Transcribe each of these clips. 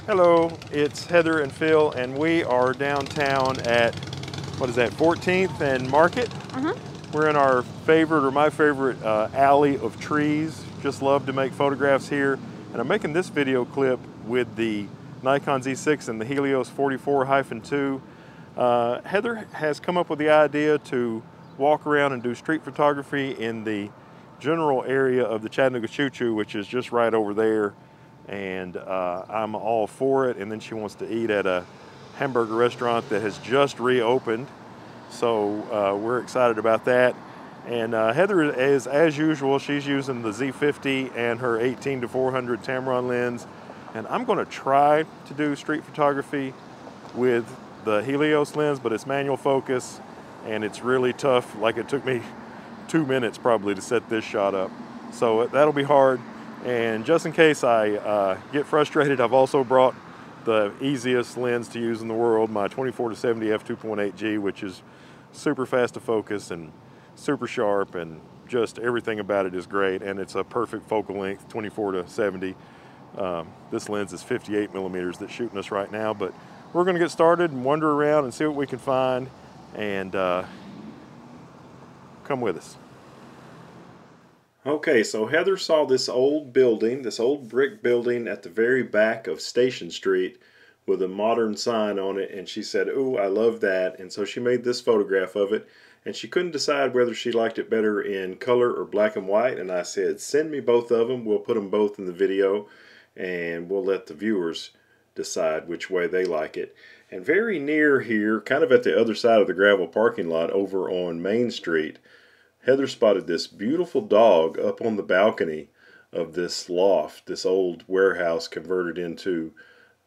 Hello, it's Heather and Phil, and we are downtown at, what is that, 14th and Market? We're in our favorite, or my favorite, alley of trees. Just love to make photographs here. And I'm making this video clip with the Nikon Z6 and the Helios 44-2. Heather has come up with the idea to walk around and do street photography in the general area of the Chattanooga Choo Choo, which is just right over there. And I'm all for it. And then she wants to eat at a hamburger restaurant that has just reopened. So we're excited about that. And Heather is, as usual, she's using the Z50 and her 18-400 Tamron lens. And I'm going to try to do street photography with the Helios lens, but it's manual focus and it's really tough. Like, it took me 2 minutes probably to set this shot up. So that'll be hard. And just in case I get frustrated, I've also brought the easiest lens to use in the world, my 24-70 f2.8G, which is super fast to focus and super sharp, and just everything about it is great. And it's a perfect focal length, 24-70. This lens is 58 millimeters that's shooting us right now, but we're going to get started and wander around and see what we can find, and come with us. Okay, so Heather saw this old building, this old brick building at the very back of Station Street with a modern sign on it, and she said, "Ooh, I love that." And so she made this photograph of it, and she couldn't decide whether she liked it better in color or black and white. And I said, send me both of them. We'll put them both in the video, and we'll let the viewers decide which way they like it. And very near here, kind of at the other side of the gravel parking lot over on Main Street, Heather spotted this beautiful dog up on the balcony of this loft, this old warehouse converted into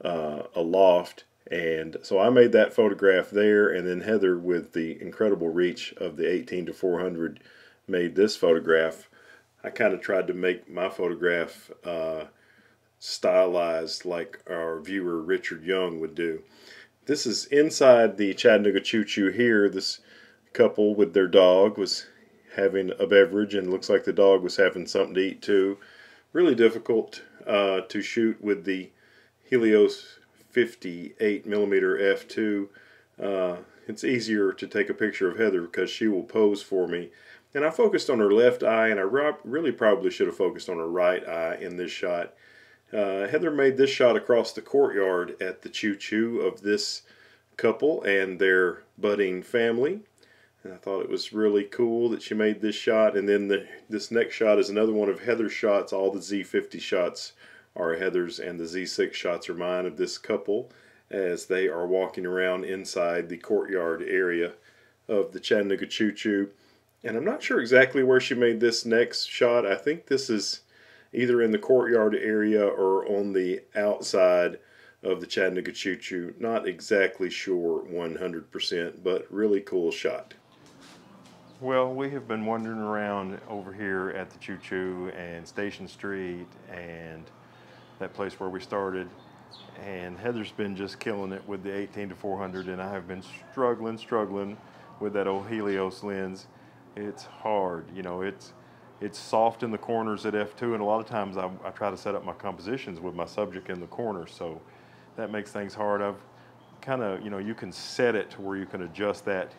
a loft. And so I made that photograph there, and then Heather, with the incredible reach of the 18-400, made this photograph. I kind of tried to make my photograph stylized like our viewer Richard Young would do. This is inside the Chattanooga Choo Choo here. This couple with their dog was having a beverage, and looks like the dog was having something to eat too. Really difficult to shoot with the Helios 58mm f2. It's easier to take a picture of Heather because she will pose for me. And I focused on her left eye, and I really probably should have focused on her right eye in this shot. Heather made this shot across the courtyard at the Choo Choo of this couple and their budding family. And I thought it was really cool that she made this shot. And then this next shot is another one of Heather's shots. All the Z50 shots are Heather's, and the Z6 shots are mine, of this couple as they are walking around inside the courtyard area of the Chattanooga Choo Choo. And I'm not sure exactly where she made this next shot. I think this is either in the courtyard area or on the outside of the Chattanooga Choo Choo. Not exactly sure 100%, but really cool shot. Well, we have been wandering around over here at the Choo Choo and Station Street and that place where we started, and Heather's been just killing it with the 18-400, and I have been struggling with that old Helios lens. It's hard, you know, it's soft in the corners at f2, and a lot of times I try to set up my compositions with my subject in the corner, so that makes things hard. I've kind of, you know, you can set it to where you can adjust that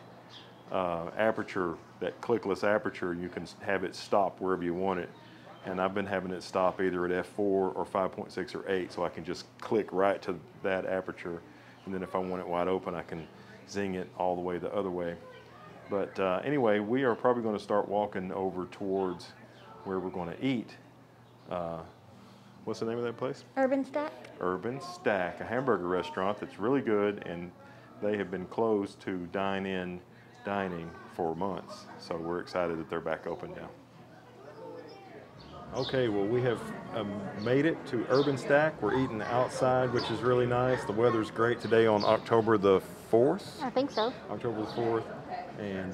aperture, that clickless aperture. You can have it stop wherever you want it, and I've been having it stop either at f4 or 5.6 or 8, so I can just click right to that aperture, and then if I want it wide open, I can zing it all the way the other way. But anyway, we are probably going to start walking over towards where we're going to eat. What's the name of that place? Urban Stack. Urban Stack, a hamburger restaurant that's really good, and they have been closed to dine-in dining for months, so we're excited that they're back open now. Okay, well, we have made it to Urban Stack. We're eating outside, which is really nice. The weather's great today on October the 4th. I think so. October the 4th. And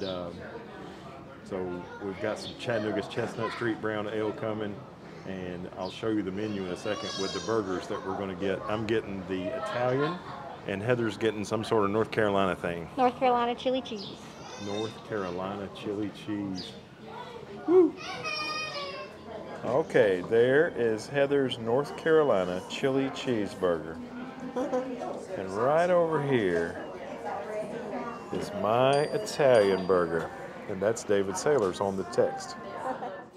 so we've got some Chattanooga's Chestnut Street Brown Ale coming, and I'll show you the menu in a second with the burgers that we're going to get. I'm getting the Italian, and Heather's getting some sort of North Carolina thing. North Carolina chili cheese. North Carolina chili cheese. Woo! Okay, there is Heather's North Carolina chili cheeseburger. And right over here is my Italian burger. And that's David Saylor's on the text.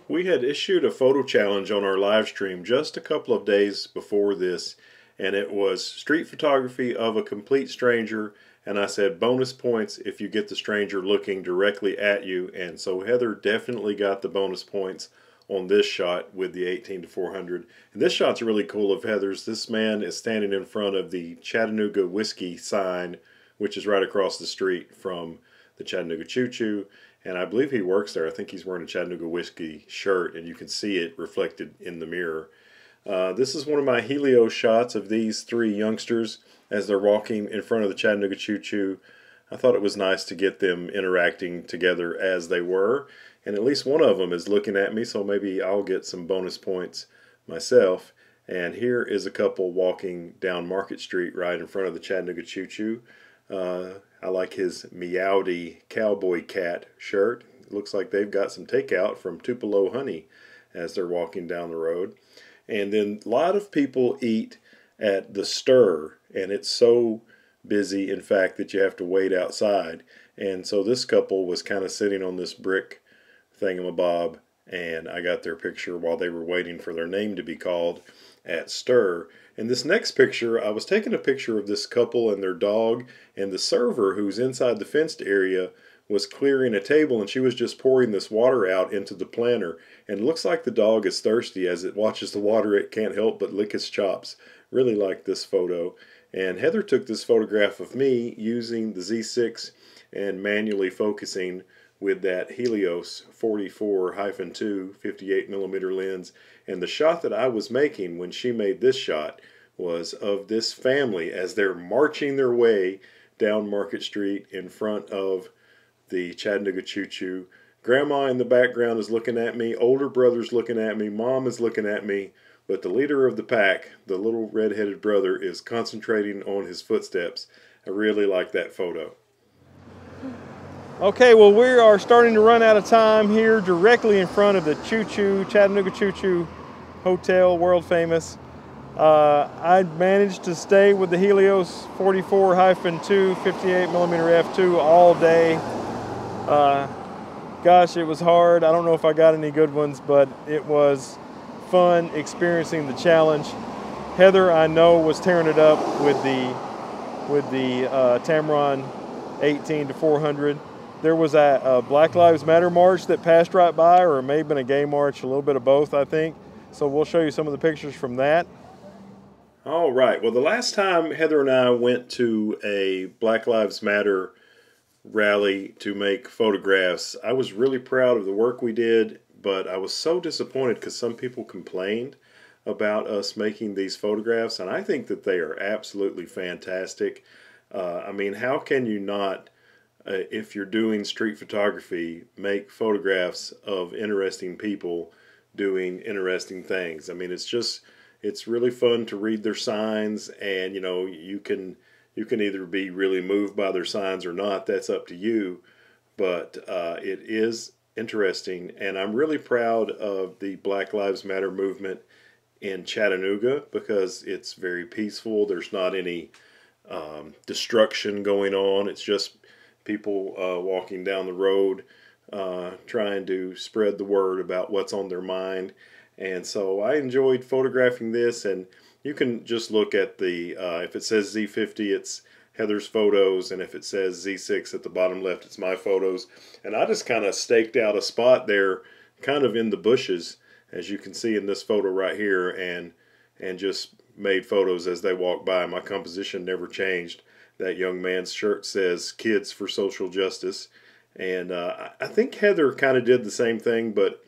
We had issued a photo challenge on our live stream just a couple of days before this, and it was street photography of a complete stranger, and I said bonus points if you get the stranger looking directly at you, and so Heather definitely got the bonus points on this shot with the 18-400. And this shot's really cool of Heather's. This man is standing in front of the Chattanooga whiskey sign, which is right across the street from the Chattanooga Choo Choo, and I believe he works there. I think he's wearing a Chattanooga whiskey shirt, and you can see it reflected in the mirror. This is one of my Helios shots of these three youngsters as they're walking in front of the Chattanooga Choo Choo. I thought it was nice to get them interacting together as they were, and at least one of them is looking at me, so maybe I'll get some bonus points myself. And here is a couple walking down Market Street right in front of the Chattanooga Choo Choo. I like his Meowdy cowboy cat shirt. It looks like they've got some takeout from Tupelo Honey as they're walking down the road. And then a lot of people eat at the Stir, and it's so busy, in fact, that you have to wait outside. And so this couple was kind of sitting on this brick thingamabob, and I got their picture while they were waiting for their name to be called at Stir. In this next picture, I was taking a picture of this couple and their dog, and the server who's inside the fenced area was clearing a table, and she was just pouring this water out into the planter. And it looks like the dog is thirsty. As it watches the water, it can't help but lick its chops. Really like this photo. And Heather took this photograph of me using the Z6 and manually focusing with that Helios 44-2 58mm lens. And the shot that I was making when she made this shot was of this family as they're marching their way down Market Street in front of the Chattanooga Choo Choo. Grandma in the background is looking at me, older brother's looking at me, mom is looking at me, but the leader of the pack, the little red-headed brother, is concentrating on his footsteps. I really like that photo. Okay, well, we are starting to run out of time here directly in front of the Choo Choo, Chattanooga Choo Choo Hotel, world famous. I managed to stay with the Helios 44-2 58mm f2 all day. Gosh, it was hard. I don't know if I got any good ones, but it was fun experiencing the challenge. Heather, I know, was tearing it up with the Tamron 18-400. There was a Black Lives Matter march that passed right by, or it may have been a gay march, a little bit of both, I think. So we'll show you some of the pictures from that. All right. Well, the last time Heather and I went to a Black Lives Matter rally to make photographs, I was really proud of the work we did, but I was so disappointed because some people complained about us making these photographs, and I think that they are absolutely fantastic. I mean, how can you not, if you're doing street photography, make photographs of interesting people doing interesting things? I mean, it's really fun to read their signs, and you can either be really moved by their signs or not. That's up to you, but it is interesting, and I'm really proud of the Black Lives Matter movement in Chattanooga because it's very peaceful. There's not any destruction going on. It's just people walking down the road trying to spread the word about what's on their mind. And so I enjoyed photographing this, and you can just look at the, if it says Z50, it's Heather's photos, and if it says Z6 at the bottom left, it's my photos. And I just kind of staked out a spot there, kind of in the bushes, as you can see in this photo right here, and just made photos as they walked by. My composition never changed. That young man's shirt says Kids for Social Justice, and I think Heather kind of did the same thing, but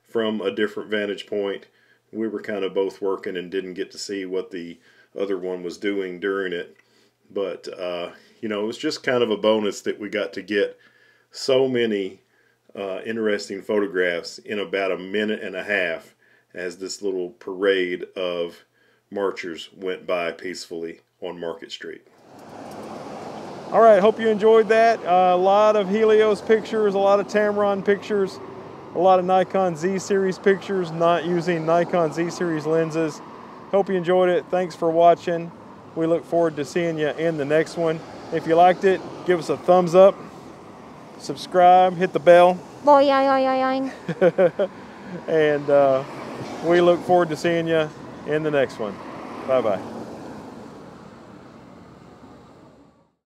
from a different vantage point. We were kind of both working and didn't get to see what the other one was doing during it. But, it was just kind of a bonus that we got to get so many interesting photographs in about a minute and a half as this little parade of marchers went by peacefully on Market Street. All right, hope you enjoyed that. A lot of Helios pictures, a lot of Tamron pictures, a lot of Nikon Z series pictures, not using Nikon Z series lenses. Hope you enjoyed it. Thanks for watching. We look forward to seeing you in the next one. If you liked it, give us a thumbs up, subscribe, hit the bell. Boing. And we look forward to seeing you in the next one. Bye-bye.